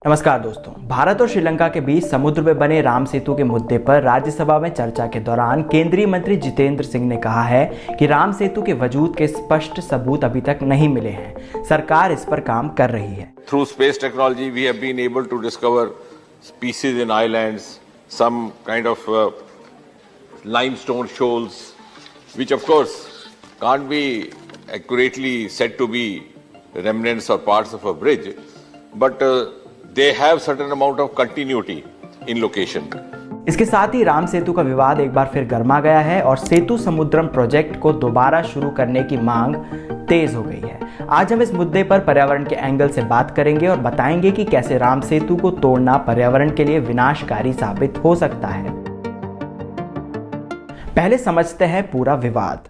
नमस्कार दोस्तों। भारत और श्रीलंका के बीच समुद्र में बने राम सेतु के मुद्दे पर राज्यसभा में चर्चा के दौरान केंद्रीय मंत्री जितेंद्र सिंह ने कहा है कि राम सेतु के वजूद के स्पष्ट सबूत अभी तक नहीं मिले हैं। सरकार इस पर काम कर रही है। Through space technology, we have been able to discover species in islands, some kind of limestone shoals, which of course can't be accurately said to be remnants or parts of a bridge, but they have certain amount of continuity in location. इसके साथ ही राम सेतु का विवाद एक बार फिर गर्मा गया है और सेतु समुद्रम प्रोजेक्ट को दोबारा शुरू करने की मांग तेज हो गई है। आज हम इस मुद्दे पर पर्यावरण के एंगल से बात करेंगे और बताएंगे कि कैसे राम सेतु को तोड़ना पर्यावरण के लिए विनाशकारी साबित हो सकता है। पहले समझते हैं पूरा विवाद।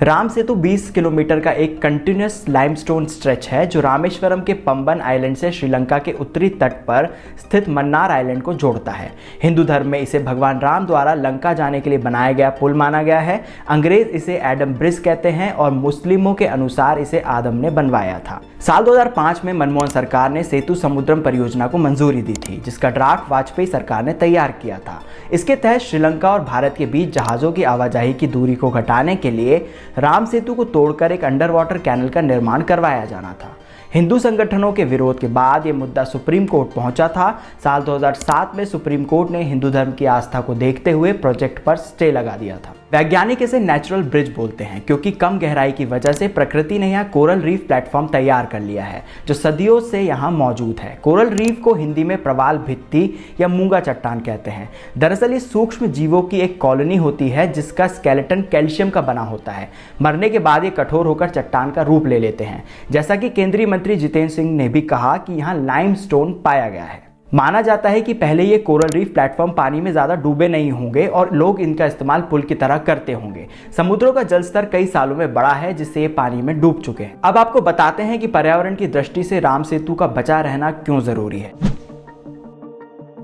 राम सेतु 20 किलोमीटर का एक कंटिन्यूअस लाइमस्टोन स्ट्रेच है जो रामेश्वरम के पंबन आइलैंड से श्रीलंका के उत्तरी तट पर स्थित मन्नार आइलैंड को जोड़ता है। हिंदू धर्म में इसे भगवान राम द्वारा लंका जाने के लिए बनाया गया पुल माना गया है। अंग्रेज इसे एडम ब्रिज कहते हैं और मुस्लिमों के अनुसार इसे आदम ने बनवाया था। साल 2005 में मनमोहन सरकार ने सेतु समुद्रम परियोजना को मंजूरी दी थी, जिसका ड्राफ्ट वाजपेयी सरकार ने तैयार किया था। इसके तहत श्रीलंका और भारत के बीच जहाजों की आवाजाही की दूरी को घटाने के लिए राम सेतु को तोड़कर एक अंडर वाटर कैनल का निर्माण करवाया जाना था। हिंदू संगठनों के विरोध के बाद यह मुद्दा सुप्रीम कोर्ट पहुंचा था। साल 2007 में सुप्रीम कोर्ट ने हिंदू धर्म की आस्था को देखते हुए प्रोजेक्ट पर स्टे लगा दिया था। वैज्ञानिक इसे नेचुरल ब्रिज बोलते हैं क्योंकि कम गहराई की वजह से प्रकृति ने यहाँ कोरल रीफ प्लेटफॉर्म तैयार कर लिया है जो सदियों से यहाँ मौजूद है। कोरल रीफ को हिंदी में प्रवाल भित्ति या मूंगा चट्टान कहते हैं। दरअसल इस सूक्ष्म जीवों की एक कॉलोनी होती है जिसका स्केलेटन कैल्शियम का बना होता है। मरने के बाद ये कठोर होकर चट्टान का रूप ले लेते हैं। जैसा कि केंद्रीय मंत्री जितेंद्र सिंह ने भी कहा कि यहाँ लाइमस्टोन पाया गया है। माना जाता है कि पहले ये कोरल रीफ प्लेटफॉर्म पानी में ज़्यादा डूबे नहीं होंगे और लोग इनका इस्तेमाल पुल की तरह करते होंगे। समुद्रों का जल स्तर कई सालों में बढ़ा है जिससे ये पानी में डूब चुके हैं। अब आपको बताते हैं कि पर्यावरण की दृष्टि से राम सेतु का बचा रहना क्यों ज़रूरी है।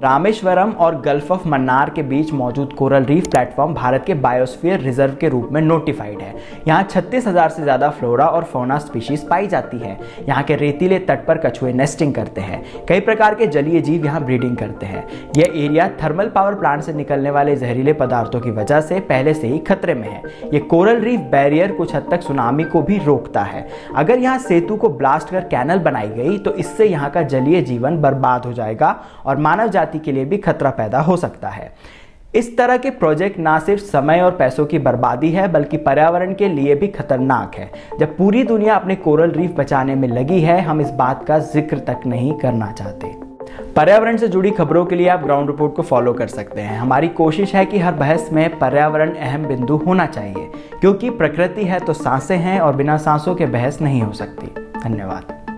रामेश्वरम और गल्फ ऑफ मन्नार के बीच मौजूद कोरल रीफ प्लेटफॉर्म भारत के बायोस्फीयर रिजर्व के रूप में नोटिफाइड है। यहाँ 36,000 से ज़्यादा फ्लोरा और फौना स्पीशीज पाई जाती है। यहाँ के रेतीले तट पर कछुए नेस्टिंग करते हैं। कई प्रकार के जलीय जीव यहाँ ब्रीडिंग करते हैं। यह एरिया थर्मल पावर प्लांट से निकलने वाले जहरीले पदार्थों की वजह से पहले से ही खतरे में है। ये कोरल रीफ बैरियर कुछ हद तक सुनामी को भी रोकता है। अगर यहाँ सेतु को ब्लास्ट कर कैनल बनाई गई तो इससे यहाँ का जलीय जीवन बर्बाद हो जाएगा और मानव के लिए भी खतरा पैदा हो सकता है। इस तरह के प्रोजेक्ट ना सिर्फ समय और पैसों की बर्बादी है बल्कि पर्यावरण के लिए भी खतरनाक है। जब पूरी दुनिया अपने कोरल रीफ बचाने में लगी है, हम इस बात का जिक्र तक नहीं करना चाहते। पर्यावरण से जुड़ी खबरों के लिए आप ग्राउंड रिपोर्ट को फॉलो कर सकते हैं। हमारी कोशिश है कि हर बहस में पर्यावरण अहम बिंदु होना चाहिए, क्योंकि प्रकृति है तो सांसें हैं और बिना सांसों के बहस नहीं हो सकती। धन्यवाद।